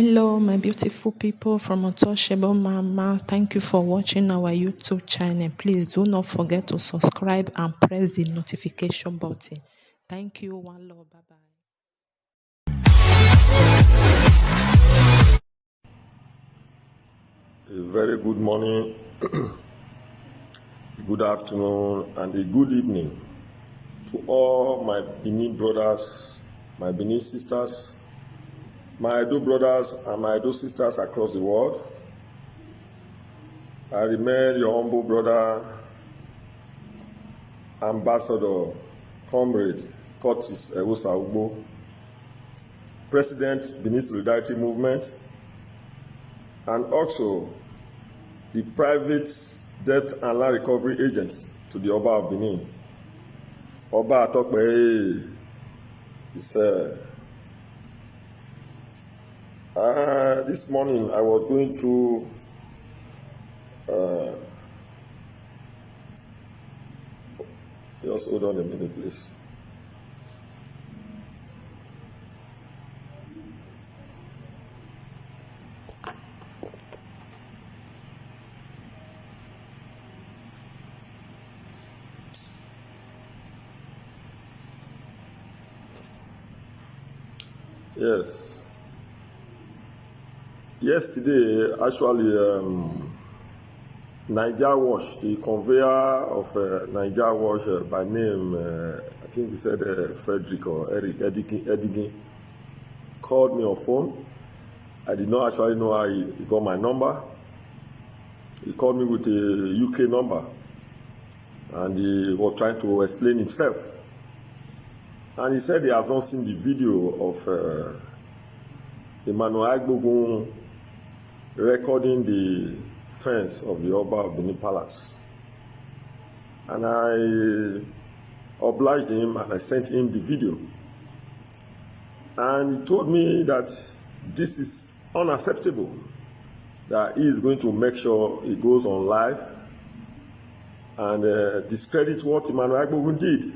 Hello, my beautiful people from Untouchable Mama. Thank you for watching our YouTube channel. Please do not forget to subscribe and press the notification button. Thank you. One love. Bye bye. A very good morning, good afternoon, and a good evening to all my Benin brothers, my Benin sisters, my Edo brothers, and my Edo sisters across the world. I remain your humble brother, Ambassador, Comrade Curtis Ewusa Ugbo, President, Benin Solidarity Movement, and also the private debt and land recovery agent to the Oba of Benin. Oba Atokpe, he said, this morning I was going through just hold on a minute, please. Yes. Yesterday, actually, Niger Wash, the conveyor of Niger Wash by name, I think he said Frederick or Eric Edigin, called me on phone. I did not actually know how he got my number. He called me with a UK number, and he was trying to explain himself. And he said he has not seen the video of Emmanuel Agbogun recording the fence of the Oba of Benin Palace. And I obliged him and I sent him the video. And he told me that this is unacceptable, that he is going to make sure he goes on live and discredit what Emmanuel Agbogun did.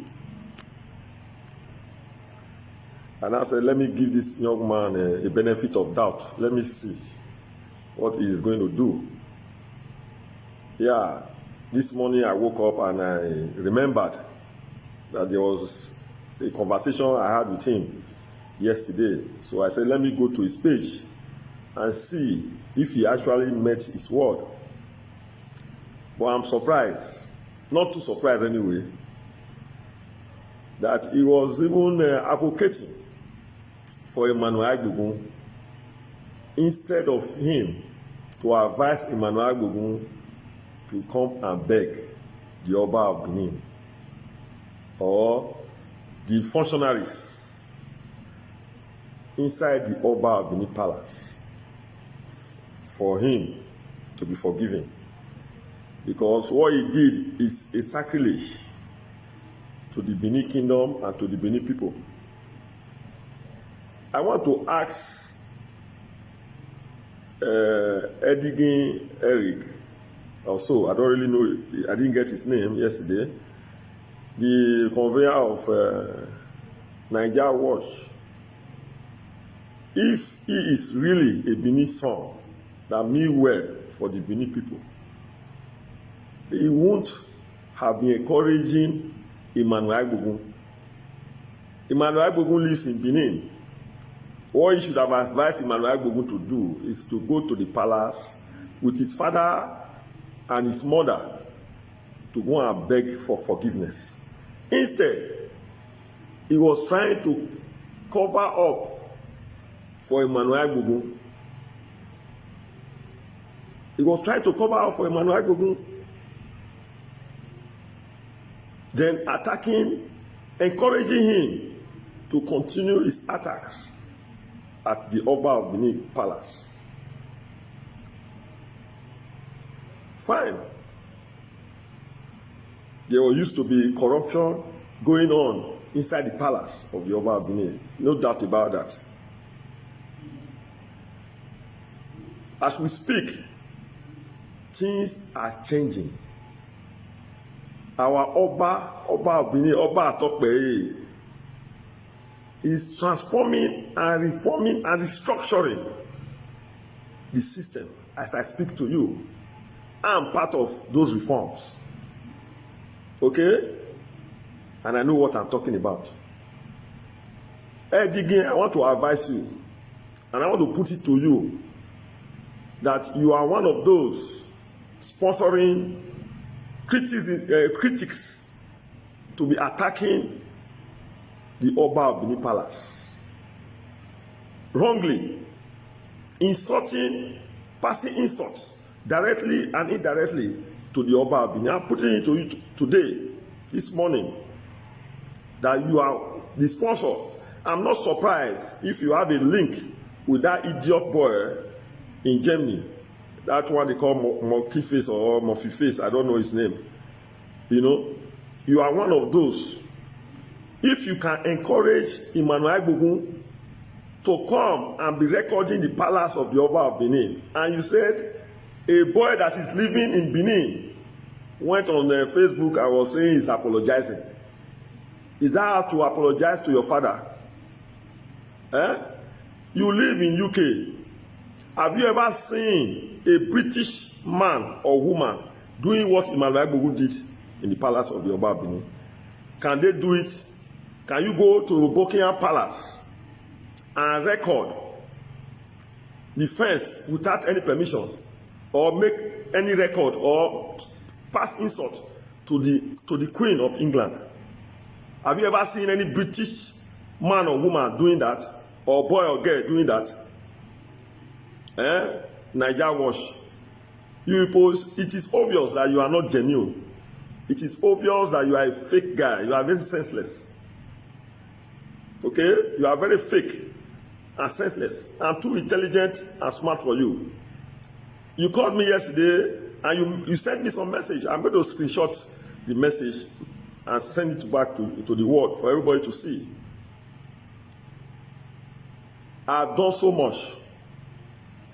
And I said, let me give this young man a benefit of doubt. Let me see what he is going to do. Yeah, this morning I woke up and I remembered that there was a conversation I had with him yesterday. So I said, let me go to his page and see if he actually met his word. But I'm surprised, not too surprised anyway, that he was even advocating for Emmanuel Agbogun instead of him to advise Emmanuel Agbogun to come and beg the Oba of Benin or the functionaries inside the Oba of Benin Palace for him to be forgiven. Because what he did is a sacrilege to the Benin Kingdom and to the Benin people. I want to ask Edigin Eric, also, I don't really know, I didn't get his name yesterday, the conveyor of Niger Watch, if he is really a Benin son that mean well for the Benin people, he won't have been encouraging Emmanuel Agbogun. Emmanuel Agbogun lives in Benin. What he should have advised Emmanuel Agbogun to do is to go to the palace with his father and his mother to go and beg for forgiveness. Instead, he was trying to cover up for Emmanuel Agbogun. He was trying to cover up for Emmanuel Agbogun, then attacking, encouraging him to continue his attacks at the Oba of Benin Palace. Fine. There used to be corruption going on inside the palace of the Oba of Benin. No doubt about that. As we speak, things are changing. Our Oba of Benin, Oba Atokpe, is transforming and reforming and restructuring the system as I speak to you. I'm part of those reforms. Okay? And I know what I'm talking about. Again, I want to advise you, and I want to put it to you, that you are one of those sponsoring critics to be attacking the Oba of Benin Palace. Wrongly, insulting, passing insults directly and indirectly to the Oba of Benin. I'm putting it to you today, this morning, that you are the sponsor. I'm not surprised if you have a link with that idiot boy in Germany. That one they call Monkey Face or Murphy Face. I don't know his name. You know, you are one of those. If you can encourage Emmanuel Agbogun to come and be recording the palace of the Oba of Benin, and you said a boy that is living in Benin went on Facebook and was saying he's apologizing. Is that how to apologize to your father? You live in UK. Have you ever seen a British man or woman doing what Emmanuel Agbogun did in the palace of the Oba of Benin? Can they do it? Can you go to Buckingham Palace and record the fence without any permission, or make any record or pass insult to the Queen of England? Have you ever seen any British man or woman doing that, or boy or girl doing that? Niger Wash. You pose, it is obvious that you are not genuine. It is obvious that you are a fake guy. You are very senseless. Okay? You are very fake and senseless. I'm too intelligent and smart for you. You called me yesterday and you sent me some message. I'm going to screenshot the message and send it back to the world for everybody to see. I've done so much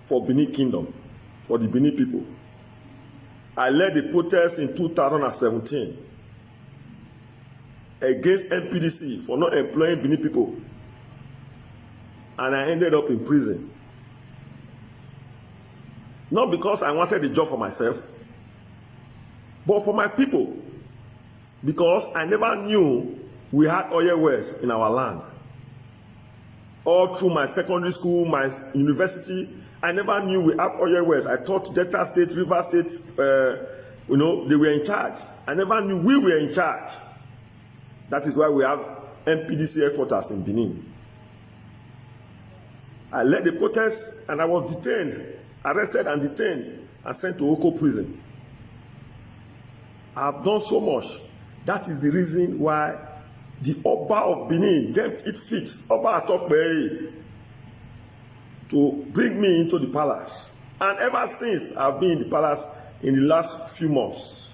for Benin Kingdom, for the Benin people. I led the protest in 2017 against MPDC for not employing Benin people, and I ended up in prison. Not because I wanted a job for myself, but for my people, because I never knew we had oil wells in our land. All through my secondary school, my university, I never knew we have oil wells. I thought Delta State, River State, they were in charge. I never knew we were in charge. That is why we have MPDC headquarters in Benin. I led the protest and I was detained, arrested and detained, and sent to Oko prison. I have done so much. That is the reason why the Oba of Benin deemed it fit, Oba Atokpe, to bring me into the palace. And ever since, I've been in the palace in the last few months,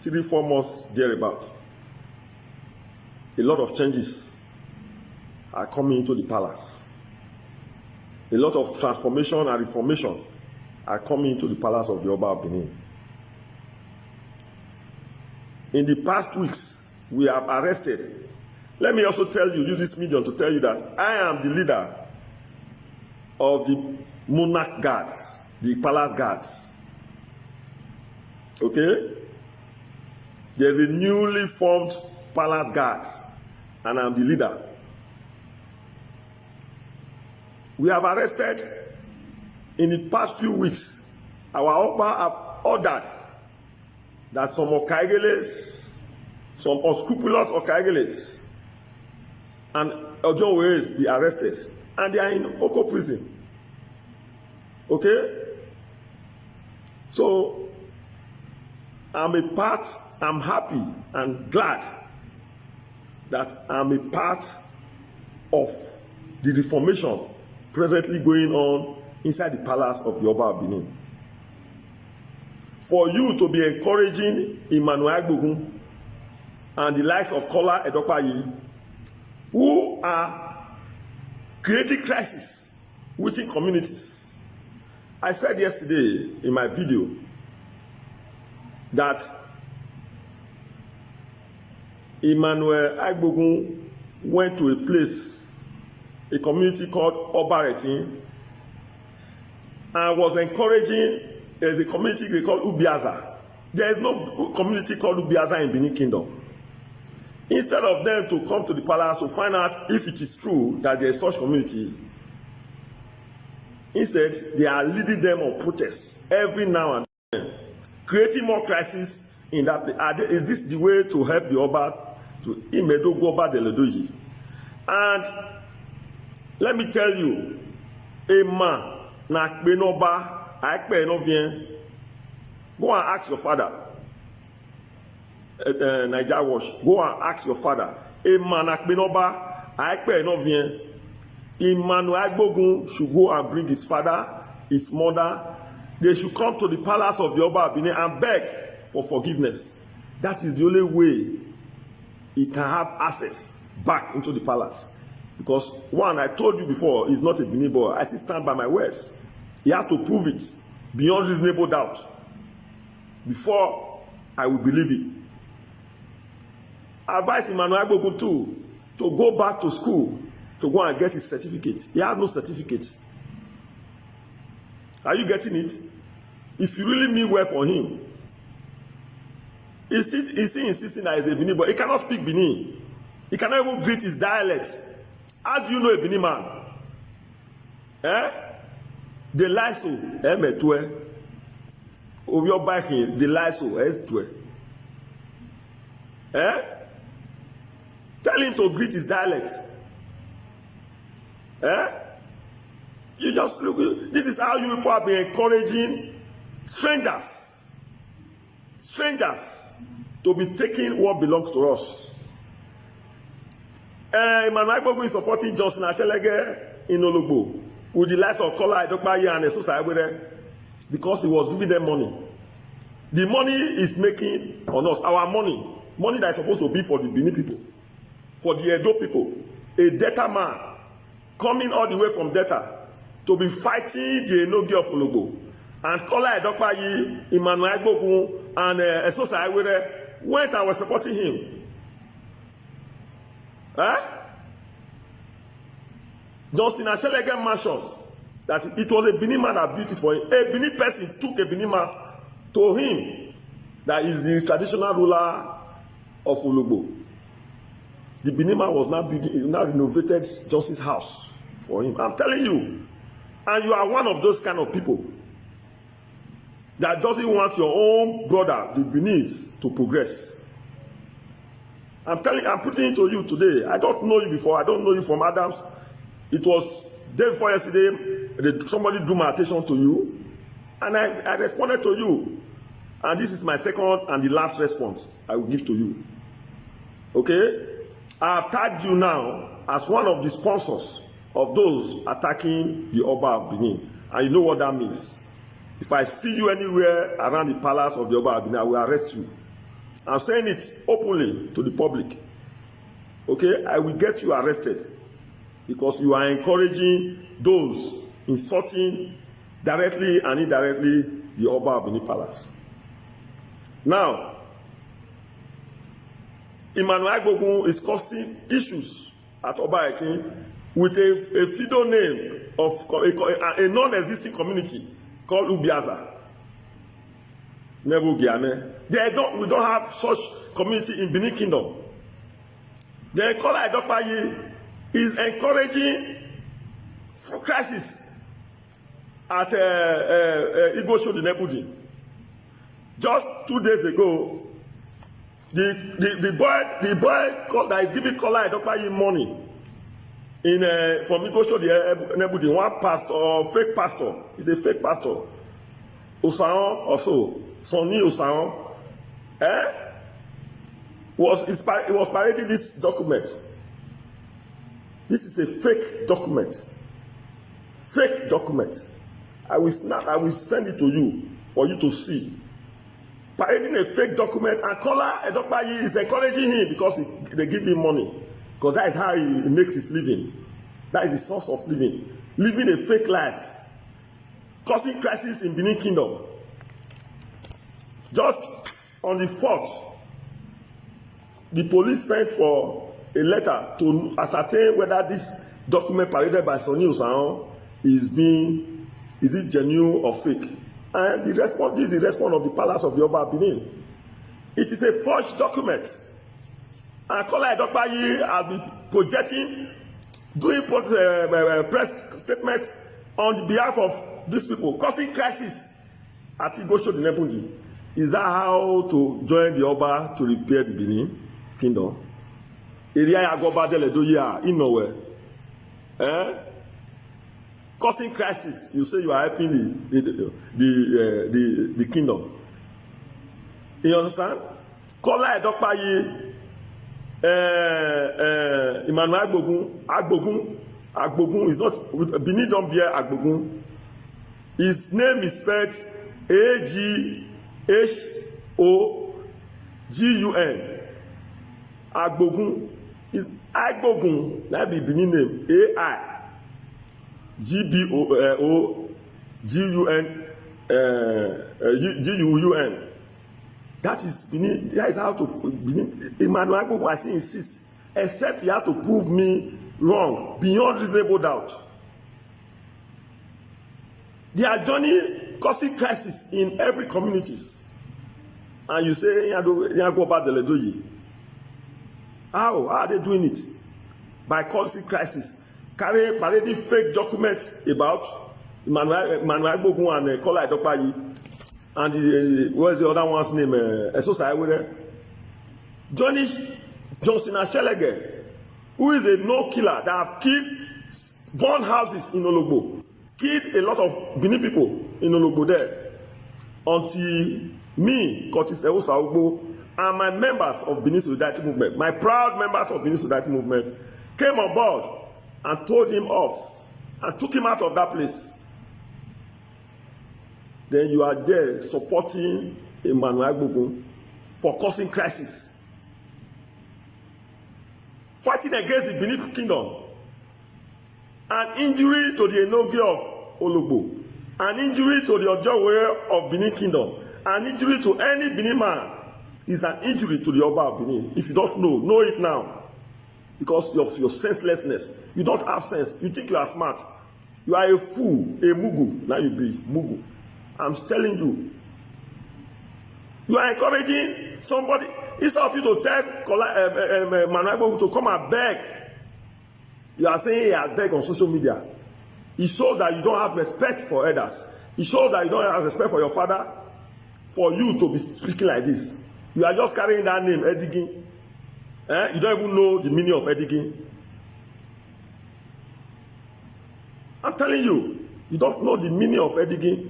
3-4 months thereabout. A lot of changes are coming into the palace. A lot of transformation and reformation are coming into the palace of the Oba of Benin. In the past weeks, we have arrested. Let me also tell you, use this medium to tell you that I am the leader of the monarch guards, the palace guards. Okay? There's a newly formed palace guards, and I'm the leader. We have arrested in the past few weeks. Our Oba have ordered that some Okaigeles, some unscrupulous Okaigeles, and Ojonwes be arrested, and they are in Oko prison. Okay? So, I'm happy and glad that I'm a part of the reformation presently going on inside the palace of the Oba of Benin. For you to be encouraging Emmanuel Agbogun and the likes of Kola Edopayi, who are creating crisis within communities. I said yesterday in my video that Emmanuel Agbogun went to a place, a community called Obaretin, and was encouraging. There's a community they call Ubiaza. There is no community called Ubiaza in Benin Kingdom. Instead of them to come to the palace to find out if it is true that there is such community, instead they are leading them on protests every now and then, creating more crises in that place. Is this the way to help the Oba to Imedo Goba de Ledoji? And let me tell you, a man na Benoba, Akpe no vien. Go and ask your father. Naija Wash. Go and ask your father. A man na Benoba, Akpe no vien. Emmanuel Agbogun should go and bring his father, his mother. They should come to the palace of the Oba Benin and beg for forgiveness. That is the only way he can have access back into the palace. Because one, I told you before, he's not a Benin boy. I still stand by my words. He has to prove it beyond reasonable doubt before I will believe it. I advise Emmanuel Agbogun too to go back to school to go and get his certificate. He has no certificate. Are you getting it? If you really mean well for him, he's still insisting that he's a Benin boy. He cannot speak Benin. He cannot even greet his dialect. How do you know a Benin man? The Lyso, metwe. Over your back here, the Lyso, twe. Tell him to greet his dialect. You just look. This is how you people have been encouraging strangers to be taking what belongs to us. Emmanuel Agbogun is supporting Johnson Ashelege in Ologbo with the likes of Kola Edokpaye and Esosa Egbere because he was giving them money. The money is making on us, our money that is supposed to be for the Benin people, for the Edo people, a Delta man coming all the way from Delta to be fighting the Enogi of Ologbo. And Kola Edokpaye, Emmanuel Agbogun, and Esosa Egbere went and were supporting him. Johnson Ashelege mentioned that it was a Benin man that built it for him. A Benin person took a Benin man to him that is the traditional ruler of Ologbo. The Benin man was now renovated Johnson's house for him. I'm telling you, and you are one of those kind of people that doesn't want your own brother, the Beninese, to progress. I'm putting it to you today. I don't know you before. I don't know you from Adams. It was day before yesterday, somebody drew my attention to you, and I responded to you. And this is my second and the last response I will give to you. Okay? I have tagged you now as one of the sponsors of those attacking the Oba of Benin. And you know what that means. If I see you anywhere around the palace of the Oba of Benin, I will arrest you. I'm saying it openly to the public. Okay? I will get you arrested because you are encouraging those insulting directly and indirectly the Oba of Benin Palace. Now, Emmanuel Agbogun is causing issues at Oba Etin with a Fido name of a non-existing community called Ubiaza. We don't have such community in Benin Kingdom. The Kola Edokpaye is encouraging crisis at Igosho the Nebudi. Just 2 days ago, the boy that is giving Kola Edokpaye money from Igosho the Nebudi, one pastor or fake pastor, he's a fake pastor, Osaon also. Sonny Osaon, was parading this document. This is a fake document. Fake document. I will send it to you for you to see. Parading a fake document, and Kola Edokpaye is encouraging him because they give him money. Because that is how he makes his living. That is his source of living. Living a fake life. Causing crisis in Benin Kingdom. Just on the 4th, the police sent for a letter to ascertain whether this document paraded by Sonny Osaon is being Is it genuine or fake? And the response, this is the response of the palace of the Oba Benin. It is a forged document. And Kola Edokpayi has been projecting, doing press statement on behalf of these people, causing crisis at Igosho Dinebundi. Is that how to join the Oba to repair the Benin kingdom? Area Yagoba Deledoya in nowhere. Causing crisis, you say you are helping the kingdom. You understand? Kola Edokpayi, Emmanuel Agbogun is not, Benin don't bear Agbogun. His name is spelled A-G-H-O-G-U-N. Agbogun is Agbogun, that be Benin name, A-I-G-B-O-G-U-N, That is Benin. That is how to Benin. Emmanuel Agbogun, I still insist, except he has to prove me wrong beyond reasonable doubt. They are joining causing crisis in every communities, and you say Yagoba Deledoyi. How are they doing it? By causing crisis, parading fake documents about Emmanuel Agbogun and Kola Edokpayi, and what's the other one's name? Johnny Johnson Ashelege, who is a no-killer that have killed, burned houses in Ologbo, killed a lot of Benin people in Ologbo there, until me, Curtis Ewusa Ugbo, and my members of Benin Solidarity Movement, my proud members of Benin Solidarity Movement, came on board and told him off and took him out of that place. Then you are there supporting Emmanuel Agbogun for causing crisis, fighting against the Benin Kingdom, an injury to the Enogi of Ologbo, an injury to the Ojowe of Benin Kingdom, an injury to any Benin man is an injury to the Oba of Benin. If you don't know it now, because of your senselessness. You don't have sense. You think you are smart. You are a fool, a mugu. Now you be mugu. I'm telling you. You are encouraging somebody. Instead of you to tell Manaibo to come and beg, you are saying he has begged on social media. It shows that you don't have respect for others. It shows that you don't have respect for your father, for you to be speaking like this. You are just carrying that name, Edigin. You don't even know the meaning of Edigin. I'm telling you, you don't know the meaning of Edigin.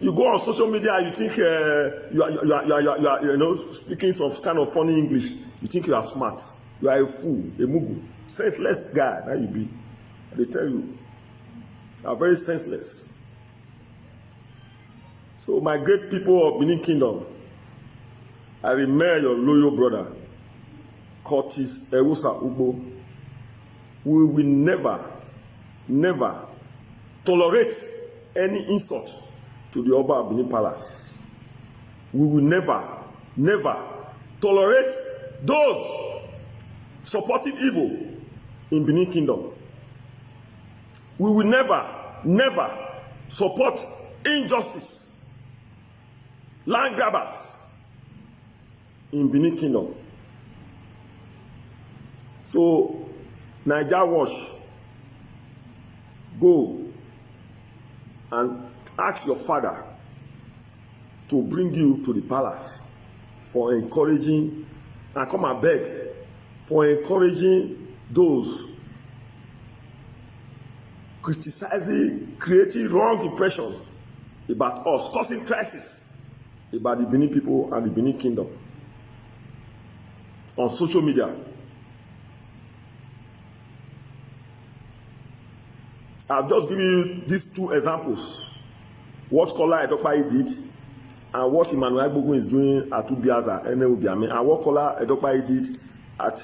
You go on social media, you think you are speaking some kind of funny English. You think you are smart. You are a fool, a mugu, senseless guy. That you be. They tell you, you are very senseless. So, my great people of Benin Kingdom, I remain your loyal brother, Curtis Ewusa Ugbo. We will never tolerate any insult to the Oba of Benin Palace. We will never tolerate those supporting evil in Benin Kingdom. We will never support injustice, land grabbers in Benin Kingdom. So, Naija Watch, go and ask your father to bring you to the palace for encouraging, and come and beg for encouraging those criticizing, creating wrong impression about us, causing crisis about the Benin people and the Benin Kingdom on social media. I've just given you these two examples. What Kola Edokpayi did and what Emmanuel Agbogun is doing at Ubiaza, and what Kola Edokpayi did at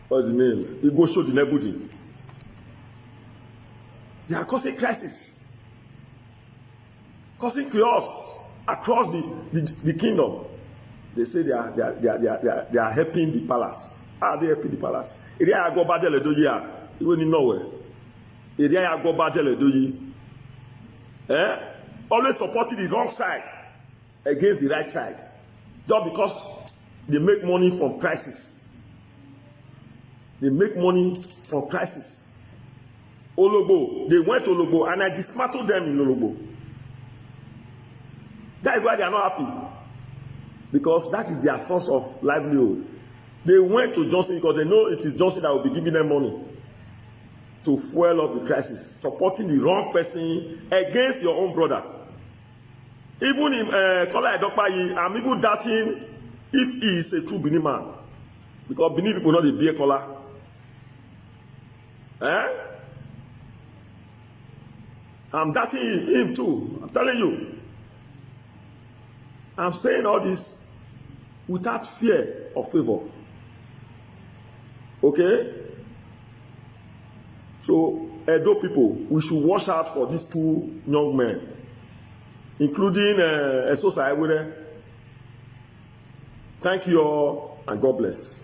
what's the name? Igosho Dinebundi. They are causing crisis, causing chaos across the kingdom. They say they are helping the palace. How they help the palace? Area I go battle do ya. Even in nowhere. Area I go battle do ye. Always supporting the wrong side against the right side. Just because they make money from crisis. They make money from crisis. Ologbo, they went to Ologbo and I dismantled them in Ologbo. That is why they are not happy. Because that is their source of livelihood. They went to Johnson because they know it is Johnson that will be giving them money to fuel up the crisis, supporting the wrong person against your own brother. Even in Kola Edokpayi, I'm even doubting if he is a true Benin man. Because Benin people know the beer Kola. I'm doubting him too. I'm telling you. I'm saying all this without fear or favor. Okay? So, Edo people, we should watch out for these two young men, including Esosa Ewere. Thank you all, and God bless.